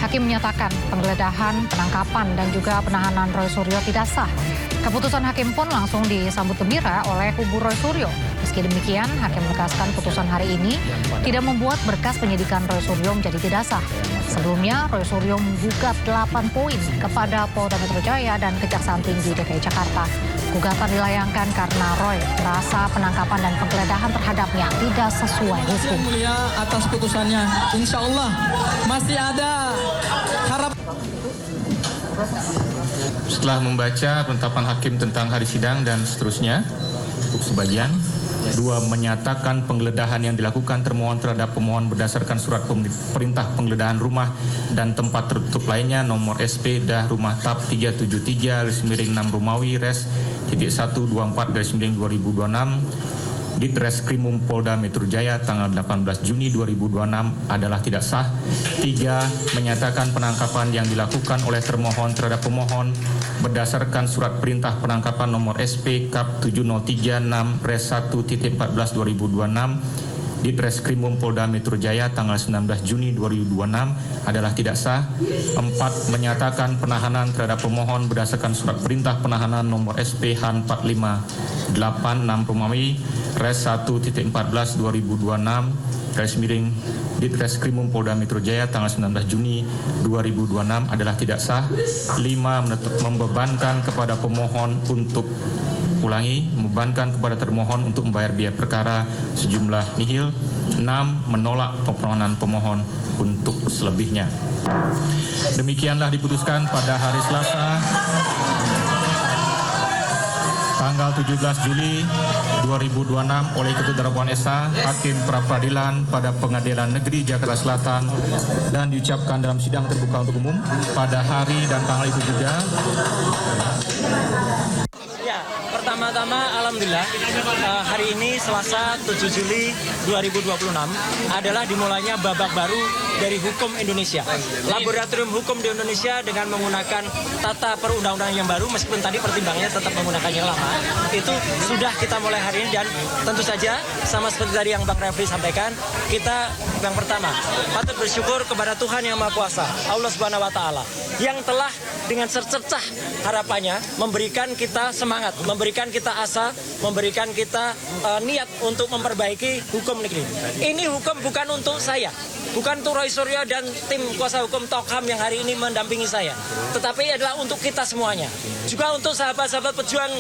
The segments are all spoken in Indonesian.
Hakim menyatakan penggeledahan, penangkapan, dan juga penahanan Roy Suryo tidak sah. Keputusan hakim pun langsung disambut gembira oleh kubu Roy Suryo. Meski demikian, hakim menegaskan putusan hari ini tidak membuat berkas penyidikan Roy Suryo menjadi tidak sah. Sebelumnya, Roy Suryo menggugat 8 poin kepada Polda Metro Jaya dan Kejaksaan Tinggi DKI Jakarta. Gugatan dilayangkan karena Roy merasa penangkapan dan penggeledahan terhadapnya tidak sesuai hukum. Yang mulia atas putusannya, insya Allah masih ada harap. Setelah membaca penetapan hakim tentang hari sidang dan seterusnya, untuk sebagian, 2 menyatakan penggeledahan yang dilakukan termohon terhadap pemohon berdasarkan surat perintah penggeledahan rumah dan tempat tertutup lainnya nomor SP-Dah Rumah TAP 373-6 Romawi Res .124-2026 Ditreskrimum Polda Metro Jaya tanggal 18 Juni 2026 adalah tidak sah. 3. Menyatakan penangkapan yang dilakukan oleh termohon terhadap pemohon berdasarkan surat perintah penangkapan nomor SP Kap 7036 Res 1.14/2026 Ditreskrimum Polda Metro Jaya tanggal 19 Juni 2026 adalah tidak sah. 4. Menyatakan penahanan terhadap pemohon berdasarkan surat perintah penahanan nomor SP Han 458-6 Romawi Res 1.14/2026 Ditreskrimum Polda Metro Jaya tanggal 19 Juni 2026 adalah tidak sah. 5. Membebankan kepada pemohon untuk membebankan kepada termohon untuk membayar biaya perkara sejumlah nihil. 6. Menolak permohonan pemohon untuk selebihnya. Demikianlah diputuskan pada hari Selasa tanggal 17 Juli 2026 oleh Ketua Darmawan Esa, Hakim Pra-Peradilan pada Pengadilan Negeri Jakarta Selatan, dan diucapkan dalam sidang terbuka untuk umum pada hari dan tanggal itu juga. Ya, pertama-tama alhamdulillah hari ini Selasa 7 Juli 2026 adalah dimulainya babak baru dari hukum Indonesia. Laboratorium hukum di Indonesia dengan menggunakan tata perundang-undangan yang baru, meskipun tadi pertimbangannya tetap menggunakan yang lama, itu sudah kita mulai hari ini. Dan tentu saja sama seperti tadi yang Bang Refli sampaikan, kita yang pertama patut bersyukur kepada Tuhan Yang Maha Kuasa, Allah Subhanahu wa Ta'ala, yang telah dengan secercah harapannya memberikan kita semangat, memberikan kita asa, memberikan kita niat untuk memperbaiki hukum negeri. Ini hukum bukan untuk saya, bukan untuk Roy Suryo dan tim kuasa hukum Tokham yang hari ini mendampingi saya, tetapi adalah untuk kita semuanya. Juga untuk sahabat-sahabat pejuang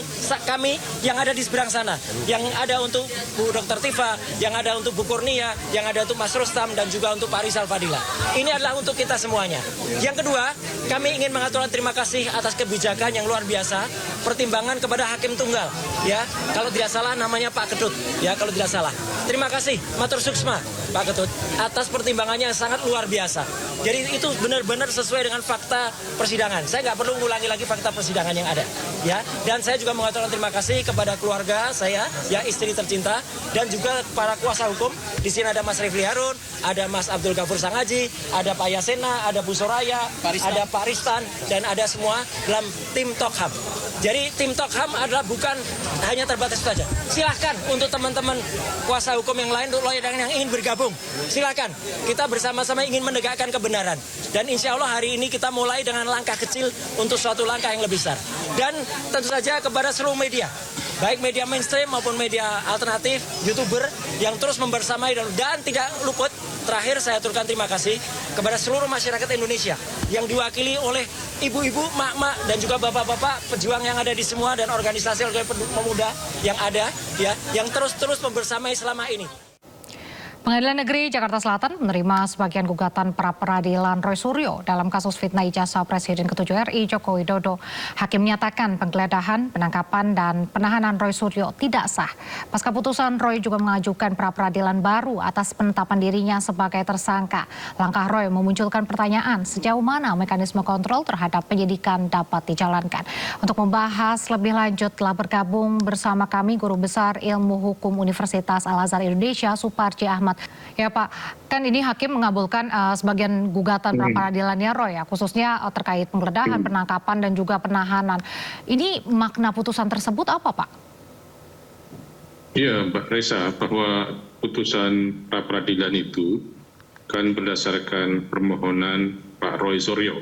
kami yang ada di seberang sana, yang ada untuk Bu Dr. Tifa, yang ada untuk Bu Kurnia, yang ada untuk Mas Rustam, dan juga untuk Pak Rizal Fadila. Ini adalah untuk kita semuanya. Yang kedua, kami ingin mengaturkan terima kasih atas kebijakan yang luar biasa, pertimbangan kepada Hakim Tunggal, ya, kalau tidak salah namanya Pak Ketut, ya, kalau tidak salah. Terima kasih, Matur Suksma, Pak Ketut, atas pertimbangannya yang sangat luar biasa. Jadi itu benar-benar sesuai dengan fakta persidangan. Saya nggak perlu mengulangi lagi fakta persidangan yang ada, ya. Dan saya juga mengaturkan terima kasih kepada keluarga saya, ya, istri tercinta, dan juga para kuasa hukum. Di sini ada Mas Refli Harun, ada Mas Abdul Ghafur Sangaji, ada Pak Yasena, ada Bu Soraya, ada Pak Ristan, dan ada semua dalam tim Tokham. Jadi tim Tokham adalah bukan hanya terbatas saja. Silahkan untuk teman-teman kuasa hukum yang lain, untuk lawyer yang ingin bergabung, silahkan. Kita bersama-sama ingin menegakkan kebenaran. Dan insya Allah hari ini kita mulai dengan langkah kecil untuk suatu langkah yang lebih besar. Dan tentu saja kepada seluruh media, baik media mainstream maupun media alternatif, YouTuber yang terus membersamai, dan tidak luput, terakhir saya aturkan terima kasih kepada seluruh masyarakat Indonesia yang diwakili oleh ibu-ibu, mak-mak, dan juga bapak-bapak pejuang yang ada di semua, dan organisasi pemuda yang ada, ya, yang terus-terus membersamai selama ini. Pengadilan Negeri Jakarta Selatan menerima sebagian gugatan pra-peradilan Roy Suryo dalam kasus fitnah ijazah Presiden ke-7 RI Joko Widodo. Hakim menyatakan penggeledahan, penangkapan, dan penahanan Roy Suryo tidak sah. Pasca putusan, Roy juga mengajukan pra-peradilan baru atas penetapan dirinya sebagai tersangka. Langkah Roy memunculkan pertanyaan sejauh mana mekanisme kontrol terhadap penyidikan dapat dijalankan. Untuk membahas lebih lanjut telah bergabung bersama kami Guru Besar Ilmu Hukum Universitas Al-Azhar Indonesia, Suparji Ahmad. Ya Pak, kan ini hakim mengabulkan sebagian gugatan pra-peradilannya Roy, ya, khususnya terkait penggeledahan, penangkapan, dan juga penahanan. Ini makna putusan tersebut apa, Pak? Iya, Mbak Reza, bahwa putusan pra-peradilan itu kan berdasarkan permohonan Pak Roy Suryo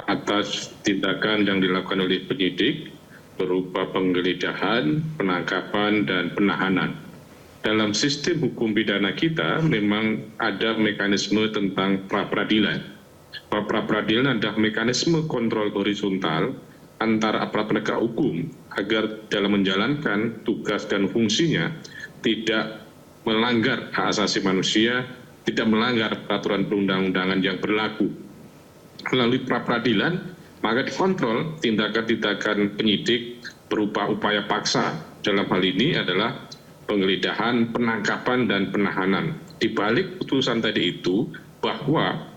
atas tindakan yang dilakukan oleh penyidik berupa penggeledahan, penangkapan, dan penahanan. Dalam sistem hukum pidana kita memang ada mekanisme tentang pra-peradilan. Pra-peradilan adalah mekanisme kontrol horizontal antara aparat penegak hukum agar dalam menjalankan tugas dan fungsinya tidak melanggar hak asasi manusia, tidak melanggar peraturan perundang-undangan yang berlaku. Melalui pra-peradilan, maka dikontrol tindakan-tindakan penyidik berupa upaya paksa. Dalam hal ini adalah penggeledahan, penangkapan, dan penahanan. Di balik putusan tadi itu, bahwa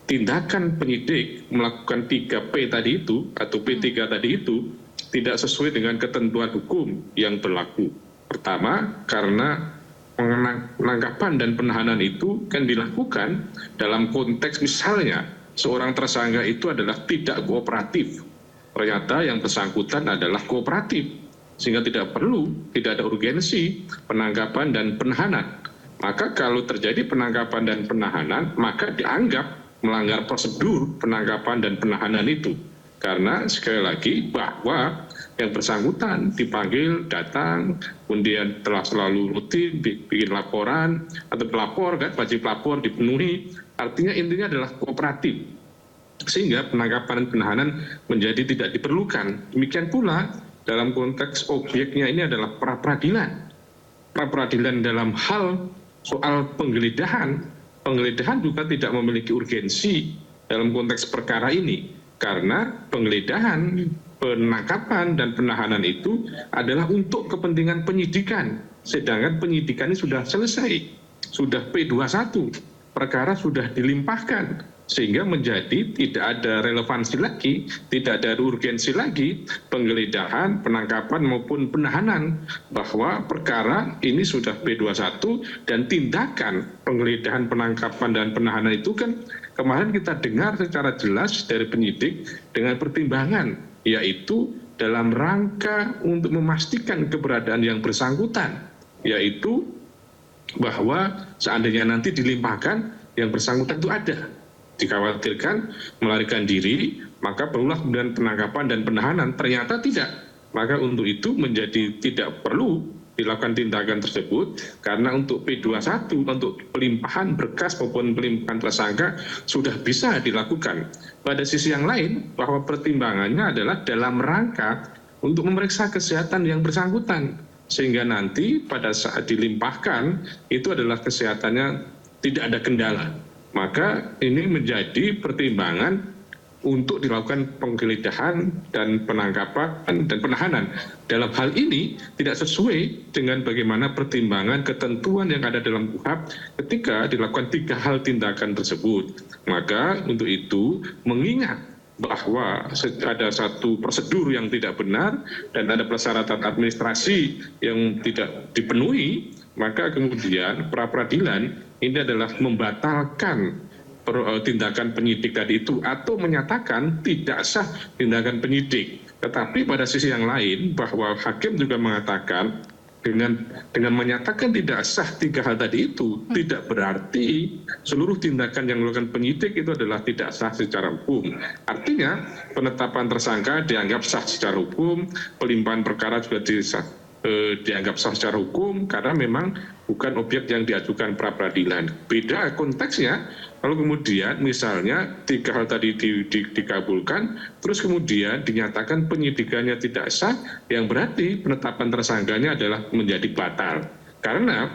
tindakan penyidik melakukan 3P tadi itu, atau P3 tadi itu, tidak sesuai dengan ketentuan hukum yang berlaku. Pertama, karena penangkapan dan penahanan itu kan dilakukan dalam konteks misalnya seorang tersangka itu adalah tidak kooperatif. Ternyata yang bersangkutan adalah kooperatif, sehingga tidak ada urgensi penangkapan dan penahanan. Maka kalau terjadi penangkapan dan penahanan, maka dianggap melanggar prosedur penangkapan dan penahanan itu. Karena sekali lagi bahwa yang bersangkutan dipanggil, datang, kemudian telah selalu rutin bikin laporan atau pelapor, kan wajib lapor dipenuhi. Artinya intinya adalah kooperatif, sehingga penangkapan dan penahanan menjadi tidak diperlukan. Demikian pula dalam konteks objeknya ini adalah pra-peradilan. Pra-peradilan dalam hal soal penggeledahan juga tidak memiliki urgensi dalam konteks perkara ini, karena penggeledahan, penangkapan, dan penahanan itu adalah untuk kepentingan penyidikan, sedangkan penyidikan ini sudah selesai, sudah P21, perkara sudah dilimpahkan, sehingga menjadi tidak ada relevansi lagi, tidak ada urgensi lagi penggeledahan, penangkapan maupun penahanan, bahwa perkara ini sudah P21 dan tindakan penggeledahan, penangkapan, dan penahanan itu kan kemarin kita dengar secara jelas dari penyidik dengan pertimbangan, yaitu dalam rangka untuk memastikan keberadaan yang bersangkutan, yaitu bahwa seandainya nanti dilimpahkan yang bersangkutan itu ada, dikhawatirkan melarikan diri, maka perlulah kemudian penangkapan dan penahanan. Ternyata tidak, maka untuk itu menjadi tidak perlu dilakukan tindakan tersebut, karena untuk P21, untuk pelimpahan berkas maupun pelimpahan tersangka sudah bisa dilakukan. Pada sisi yang lain, bahwa pertimbangannya adalah dalam rangka untuk memeriksa kesehatan yang bersangkutan, sehingga nanti pada saat dilimpahkan itu adalah kesehatannya tidak ada kendala. Maka ini menjadi pertimbangan untuk dilakukan penggeledahan dan penangkapan dan penahanan. Dalam hal ini tidak sesuai dengan bagaimana pertimbangan ketentuan yang ada dalam KUHP ketika dilakukan 3 hal tindakan tersebut. Maka untuk itu, mengingat bahwa ada satu prosedur yang tidak benar dan ada persyaratan administrasi yang tidak dipenuhi, maka kemudian pra-peradilan ini adalah membatalkan tindakan penyidik tadi itu atau menyatakan tidak sah tindakan penyidik. Tetapi pada sisi yang lain, bahwa hakim juga mengatakan dengan menyatakan tidak sah 3 hal tadi itu tidak berarti seluruh tindakan yang dilakukan penyidik itu adalah tidak sah secara hukum. Artinya penetapan tersangka dianggap sah secara hukum, pelimpahan perkara juga dianggap sah secara hukum karena memang bukan objek yang diajukan pra-peradilan. Beda konteksnya kalau kemudian misalnya 3 hal tadi dikabulkan, terus kemudian dinyatakan penyidikannya tidak sah, yang berarti penetapan tersangkanya adalah menjadi batal. Karena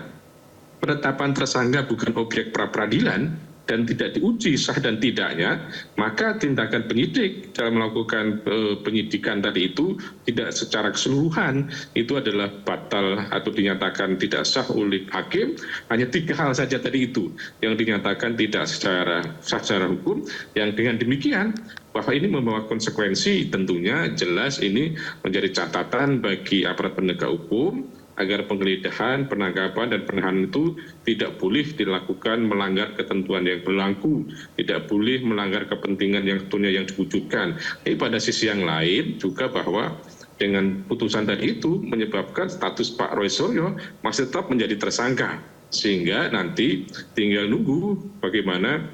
penetapan tersangka bukan objek pra-peradilan dan tidak diuji sah dan tidaknya, maka tindakan penyidik dalam melakukan penyidikan tadi itu tidak secara keseluruhan itu adalah batal atau dinyatakan tidak sah oleh hakim. Hanya 3 hal saja tadi itu yang dinyatakan tidak secara sah secara hukum, yang dengan demikian bahwa ini membawa konsekuensi tentunya jelas ini menjadi catatan bagi aparat penegak hukum agar penggeledahan, penangkapan, dan penahanan itu tidak boleh dilakukan melanggar ketentuan yang berlaku, tidak boleh melanggar kepentingan yang tentunya yang diwujudkan. Tapi pada sisi yang lain juga bahwa dengan putusan tadi itu menyebabkan status Pak Roy Suryo masih tetap menjadi tersangka, Sehingga nanti tinggal nunggu bagaimana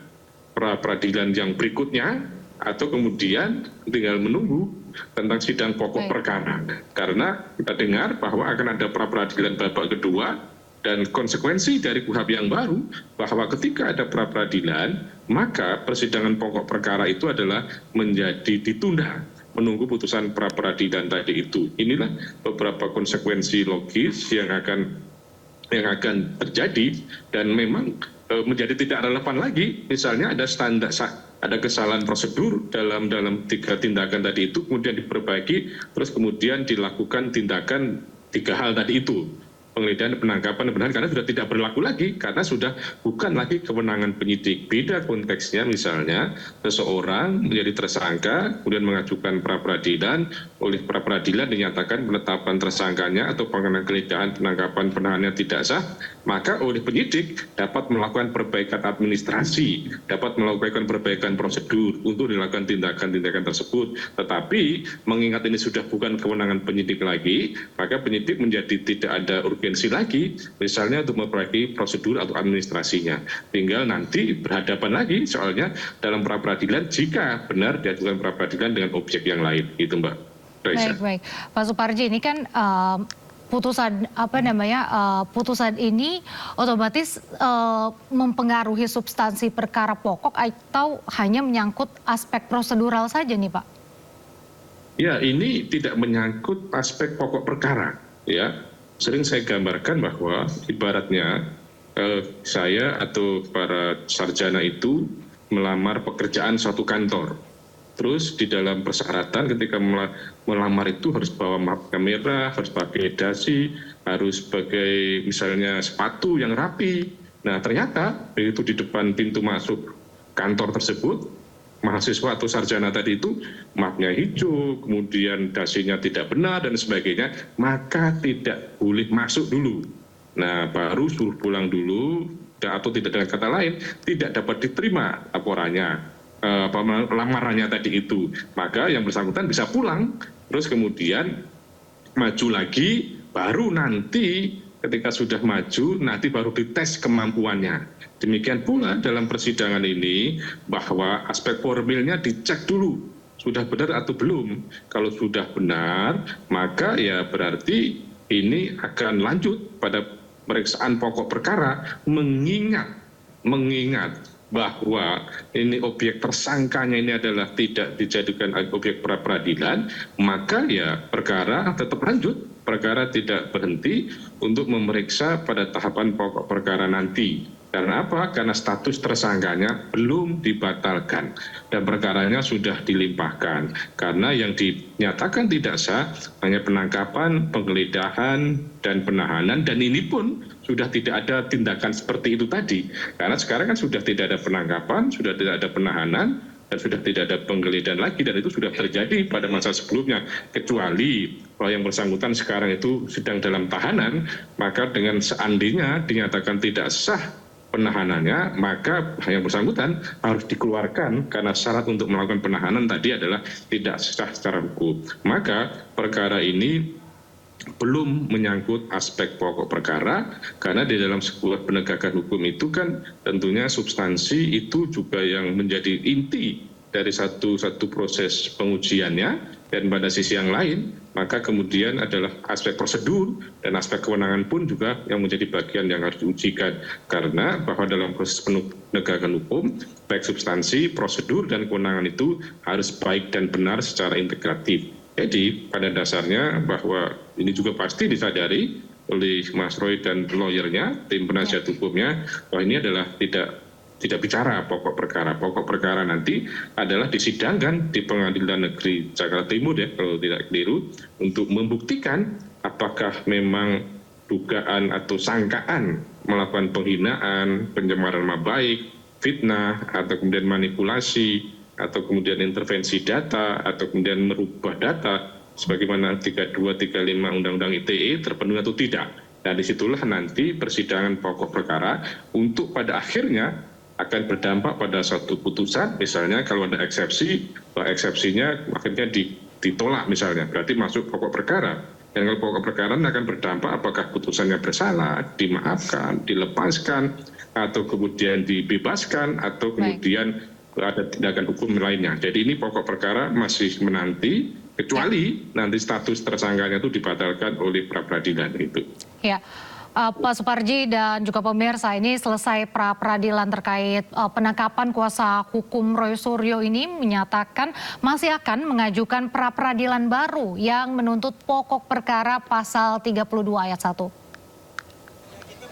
pra-peradilan yang berikutnya, atau kemudian tinggal menunggu tentang sidang pokok perkara. Karena kita dengar bahwa akan ada pra-peradilan babak kedua, dan konsekuensi dari KUHP yang baru bahwa ketika ada pra-peradilan, maka persidangan pokok perkara itu adalah menjadi ditunda menunggu putusan pra-peradilan tadi itu. Inilah beberapa konsekuensi logis yang akan terjadi, dan memang menjadi tidak relevan lagi. Misalnya ada kesalahan prosedur dalam 3 tindakan tadi itu, kemudian diperbaiki, terus kemudian dilakukan tindakan 3 hal tadi itu. Penggeledahan, penangkapan, dan penahanan, karena sudah tidak berlaku lagi, karena sudah bukan lagi kewenangan penyidik. Beda konteksnya, misalnya seseorang menjadi tersangka, kemudian mengajukan pra-peradilan, oleh pra-peradilan dinyatakan penetapan tersangkanya atau penggeledahan, penangkapan, penahanan tidak sah, maka oleh penyidik dapat melakukan perbaikan administrasi, dapat melakukan perbaikan prosedur untuk dilakukan tindakan-tindakan tersebut. Tetapi mengingat ini sudah bukan kewenangan penyidik lagi, maka penyidik menjadi tidak ada urgensi lagi, misalnya untuk memperbaiki prosedur atau administrasinya. Tinggal nanti berhadapan lagi, soalnya dalam pra-peradilan jika benar diajukan pra-peradilan dengan objek yang lain, gitu Mbak. Baik. Pak Suparji, ini kan putusan putusan ini otomatis mempengaruhi substansi perkara pokok atau hanya menyangkut aspek prosedural saja nih Pak? Ya, ini tidak menyangkut aspek pokok perkara, ya. Sering saya gambarkan bahwa ibaratnya saya atau para sarjana itu melamar pekerjaan suatu kantor. Terus di dalam persyaratan ketika melamar itu harus bawa kamera, harus pakai dasi, harus pakai misalnya sepatu yang rapi. Nah ternyata begitu di depan pintu masuk kantor tersebut, mahasiswa atau sarjana tadi itu mapnya hijau, kemudian dasinya tidak benar dan sebagainya, maka tidak boleh masuk dulu. Nah baru suruh pulang dulu, atau tidak, dengan kata lain tidak dapat diterima laporannya, lamarannya tadi itu. Maka yang bersangkutan bisa pulang, terus kemudian maju lagi, baru nanti ketika sudah maju nanti baru dites kemampuannya. Demikian pula dalam persidangan ini bahwa aspek formilnya dicek dulu sudah benar atau belum. Kalau sudah benar, maka ya berarti ini akan lanjut pada pemeriksaan pokok perkara, mengingat bahwa ini objek tersangkanya ini adalah tidak dijadikan objek pra-peradilan, maka ya perkara tetap lanjut, perkara tidak berhenti untuk memeriksa pada tahapan pokok perkara nanti. Karena apa? Karena status tersangkanya belum dibatalkan dan perkaranya sudah dilimpahkan. Karena yang dinyatakan tidak sah hanya penangkapan, penggeledahan, dan penahanan, dan ini pun sudah tidak ada tindakan seperti itu tadi. Karena sekarang kan sudah tidak ada penangkapan, sudah tidak ada penahanan, dan sudah tidak ada penggeledahan lagi, dan itu sudah terjadi pada masa sebelumnya. Kecuali kalau yang bersangkutan sekarang itu sedang dalam tahanan, maka dengan seandainya dinyatakan tidak sah penahanannya, maka yang bersangkutan harus dikeluarkan karena syarat untuk melakukan penahanan tadi adalah tidak sah secara hukum. Maka perkara ini belum menyangkut aspek pokok perkara, karena di dalam sebuah penegakan hukum itu kan tentunya substansi itu juga yang menjadi inti dari satu proses pengujiannya. Dan pada sisi yang lain, maka kemudian adalah aspek prosedur dan aspek kewenangan pun juga yang menjadi bagian yang harus diujikan. Karena bahwa dalam proses penegakan hukum, baik substansi, prosedur, dan kewenangan itu harus baik dan benar secara integratif. Jadi pada dasarnya bahwa ini juga pasti disadari oleh Mas Roy dan lawyernya, tim penasihat hukumnya, bahwa ini adalah tidak bicara pokok perkara. Pokok perkara nanti adalah disidangkan di Pengadilan Negeri Jakarta Timur, ya kalau tidak keliru, untuk membuktikan apakah memang dugaan atau sangkaan melakukan penghinaan, pencemaran nama baik, fitnah, atau kemudian manipulasi, atau kemudian intervensi data, atau kemudian merubah data sebagaimana 32, 35 Undang-Undang ITE terpenuhi atau tidak. Nah disitulah nanti persidangan pokok perkara untuk pada akhirnya akan berdampak pada suatu putusan. Misalnya kalau ada eksepsi, eksepsinya akhirnya ditolak misalnya, berarti masuk pokok perkara. Dan kalau pokok perkara akan berdampak apakah putusannya bersalah, dimaafkan, dilepaskan, atau kemudian dibebaskan, atau kemudian ada tindakan hukum lainnya. Jadi ini pokok perkara masih menanti, kecuali nanti status tersangkanya itu dibatalkan oleh pra-peradilan itu. Ya. Pak Suparji dan juga pemirsa, ini selesai pra-peradilan terkait penangkapan kuasa hukum Roy Suryo ini menyatakan masih akan mengajukan pra-peradilan baru yang menuntut pokok perkara pasal 32 ayat 1.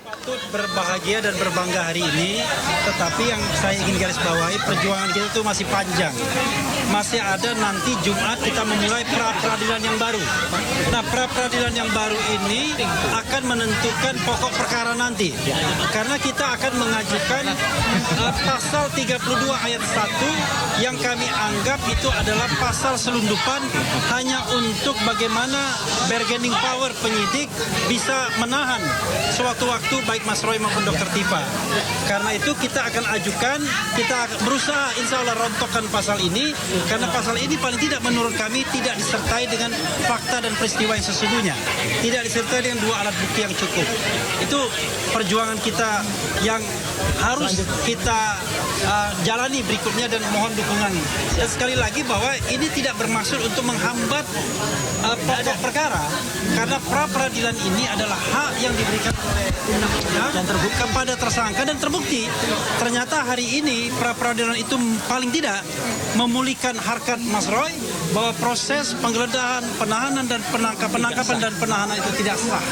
Patut berbahagia dan berbangga hari ini, tetapi yang saya ingin garis bawahi, perjuangan kita itu masih panjang. Masih ada nanti Jumat kita memulai pra-peradilan yang baru. Nah, pra-peradilan yang baru ini akan menentukan pokok perkara nanti. Karena kita akan mengajukan pasal 32 ayat 1 yang kami anggap itu adalah pasal selundupan hanya untuk bagaimana bargaining power penyidik bisa menahan sewaktu-waktu baik Mas Roy maupun Dr. Tifa. Karena itu kita akan ajukan, kita berusaha insya Allah rontokkan pasal ini, karena pasal ini paling tidak menurut kami tidak disertai dengan fakta dan peristiwa yang sesungguhnya. Tidak disertai dengan 2 alat bukti yang cukup. Itu perjuangan kita yang harus kita jalani berikutnya dan mohon dukungan. Dan sekali lagi bahwa ini tidak bermaksud untuk menghambat pokok perkara, karena pra-peradilan ini adalah hak yang diberikan oleh undang-undang dan terbuka kepada tersangka dan terbukti. Ternyata hari ini pra-peradilan itu paling tidak memulihkan harkat Mas Roy bahwa proses penggeledahan, penahanan dan penangkapan dan penahanan itu tidak sah.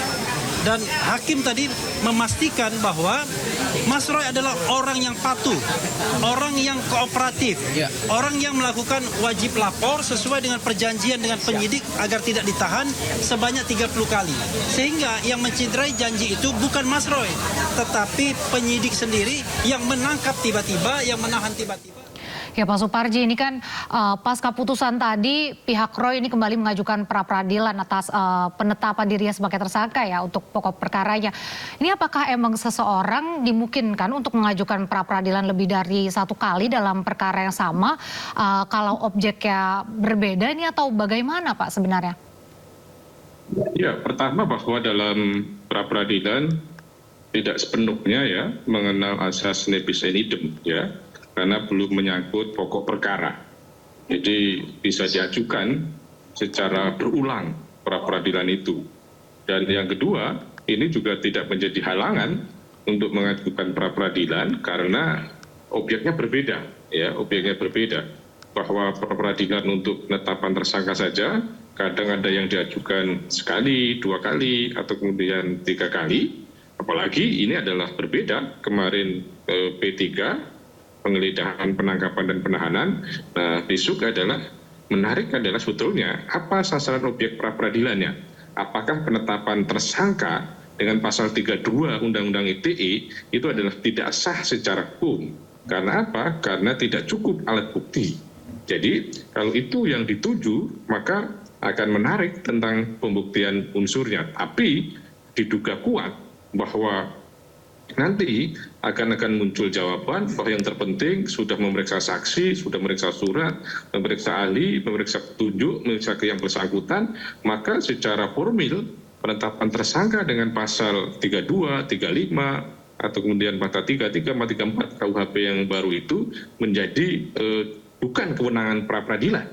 Dan hakim tadi memastikan bahwa Mas Roy adalah orang yang patuh, orang yang kooperatif, orang yang melakukan wajib lapor sesuai dengan perjanjian dengan penyidik agar tidak ditahan sebanyak 30 kali. Sehingga yang mencederai janji itu bukan Mas Roy, tetapi penyidik sendiri yang menangkap tiba-tiba, yang menahan tiba-tiba. Ya Pak Suparji, ini kan pasca putusan tadi pihak Roy ini kembali mengajukan pra-peradilan atas penetapan dirinya sebagai tersangka ya untuk pokok perkaranya. Ini apakah emang seseorang dimungkinkan untuk mengajukan pra-peradilan lebih dari 1 kali dalam perkara yang sama kalau objeknya berbeda ini atau bagaimana Pak sebenarnya? Ya, pertama bahwa dalam pra-peradilan tidak sepenuhnya ya mengenal asas nebis in idem ya. Karena belum menyangkut pokok perkara. Jadi bisa diajukan secara berulang pra-peradilan itu. Dan yang kedua, ini juga tidak menjadi halangan untuk mengajukan pra-peradilan karena objeknya berbeda. Ya, objeknya berbeda. Bahwa pra-peradilan untuk penetapan tersangka saja, kadang ada yang diajukan sekali, 2 kali, atau kemudian 3 kali. Apalagi ini adalah berbeda. Kemarin P3, penggeledahan, penangkapan dan penahanan. Nah, besok adalah menarik adalah sebetulnya apa sasaran objek pra-peradilannya. Apakah penetapan tersangka dengan pasal 32 Undang-Undang ITE itu adalah tidak sah secara hukum. Karena apa? Karena tidak cukup alat bukti. Jadi kalau itu yang dituju maka akan menarik tentang pembuktian unsurnya. Tapi diduga kuat bahwa nanti akan muncul jawaban bahwa yang terpenting sudah memeriksa saksi, sudah memeriksa surat, memeriksa ahli, memeriksa petunjuk, memeriksa yang bersangkutan, maka secara formil penetapan tersangka dengan pasal 32, 35, atau kemudian pasal 33, 34 KUHP yang baru itu menjadi bukan kewenangan pra-peradilan.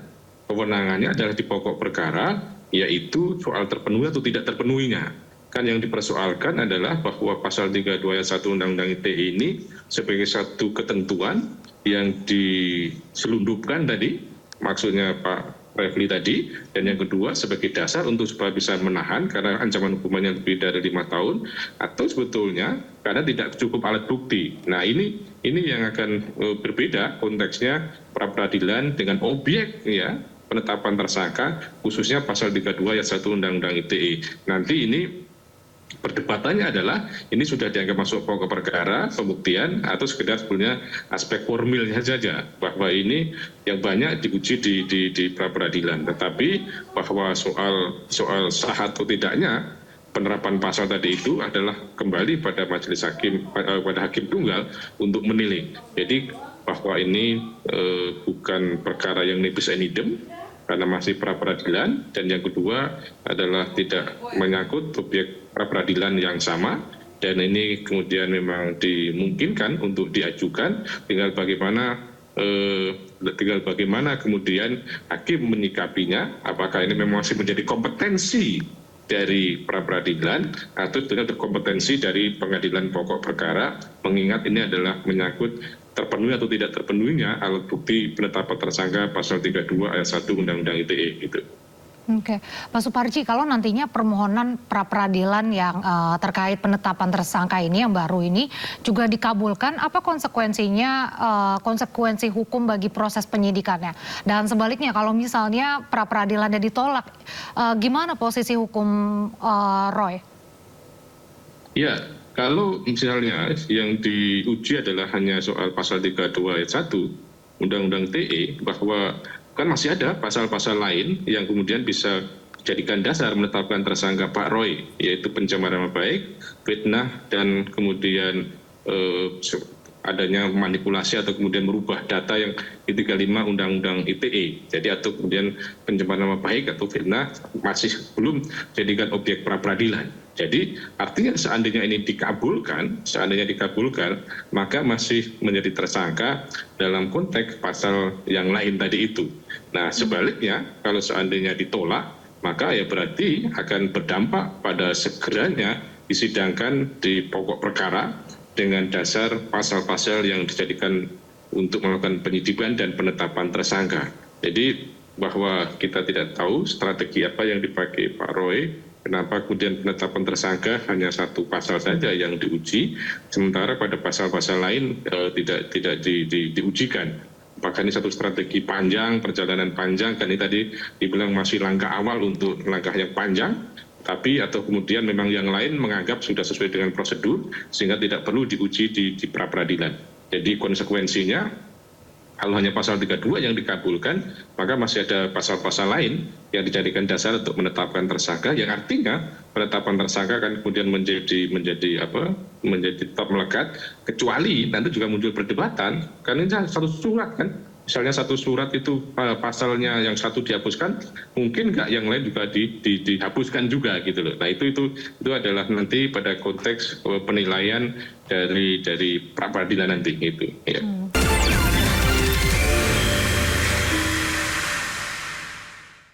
Kewenangannya adalah di pokok perkara, yaitu soal terpenuhi atau tidak terpenuhinya. Kan yang dipersoalkan adalah bahwa pasal 32 ayat 1 Undang-Undang ITE ini sebagai satu ketentuan yang diselundupkan tadi, maksudnya Pak Refli tadi, dan yang kedua sebagai dasar untuk supaya bisa menahan karena ancaman hukumannya lebih dari 5 tahun, atau sebetulnya karena tidak cukup alat bukti. Nah ini yang akan berbeda konteksnya pra-peradilan dengan objek ya penetapan tersangka, khususnya pasal 32 ayat 1 Undang-Undang ITE. Nanti ini perdebatannya adalah ini sudah dianggap masuk pokok perkara, pembuktian, atau sekedar sebenarnya aspek formilnya saja bahwa ini yang banyak diuji di pra-peradilan. Tetapi bahwa soal sah atau tidaknya penerapan pasal tadi itu adalah kembali pada majelis hakim, pada hakim tunggal untuk menilai. Jadi bahwa ini bukan perkara yang nebis in idem, karena masih pra-peradilan, dan yang kedua adalah tidak menyangkut objek pra-peradilan yang sama, dan ini kemudian memang dimungkinkan untuk diajukan, tinggal bagaimana kemudian hakim menyikapinya, apakah ini memang masih menjadi kompetensi dari pra-peradilan atau dengan kompetensi dari pengadilan pokok perkara, mengingat ini adalah menyangkut terpenuhi atau tidak terpenuhinya alat bukti penetapan tersangka pasal 32 ayat 1 Undang-Undang ITE gitu. Oke, Pak Suparji, kalau nantinya permohonan pra-peradilan yang terkait penetapan tersangka ini yang baru ini juga dikabulkan, apa konsekuensinya, konsekuensi hukum bagi proses penyidikannya? Dan sebaliknya, kalau misalnya pra-peradilannya ditolak, gimana posisi hukum Roy? Ya, kalau misalnya yang diuji adalah hanya soal pasal 32 ayat 1 Undang-Undang ITE, bahwa kan masih ada pasal-pasal lain yang kemudian bisa dijadikan dasar menetapkan tersangka Pak Roy, yaitu pencemaran nama baik, fitnah, dan kemudian adanya manipulasi atau kemudian merubah data yang di 35 Undang-Undang ITE. Jadi atau kemudian pencemaran nama baik atau fitnah masih belum jadikan objek pra-peradilan. Jadi artinya seandainya ini dikabulkan, maka masih menjadi tersangka dalam konteks pasal yang lain tadi itu. Nah sebaliknya, kalau seandainya ditolak, maka ya berarti akan berdampak pada segeranya disidangkan di pokok perkara dengan dasar pasal-pasal yang dijadikan untuk melakukan penyidikan dan penetapan tersangka. Jadi bahwa kita tidak tahu strategi apa yang dipakai Pak Roy, kenapa kemudian penetapan tersangka hanya satu pasal saja yang diuji, sementara pada pasal-pasal lain tidak diujikan. Apakah ini satu strategi panjang, perjalanan panjang, kan ini tadi dibilang masih langkah awal untuk langkah yang panjang, tapi atau kemudian memang yang lain menganggap sudah sesuai dengan prosedur sehingga tidak perlu diuji di pra-peradilan. Jadi konsekuensinya kalau hanya pasal 32 yang dikabulkan, maka masih ada pasal-pasal lain yang dijadikan dasar untuk menetapkan tersangka, yang artinya penetapan tersangka kan kemudian menjadi tetap melekat, kecuali nanti juga muncul perdebatan, karena ini satu surat kan. Misalnya satu surat itu pasalnya yang satu dihapuskan, mungkin nggak yang lain juga dihapuskan juga gitu loh. Nah itu adalah nanti pada konteks penilaian dari pra-peradilan nanti itu. Ya.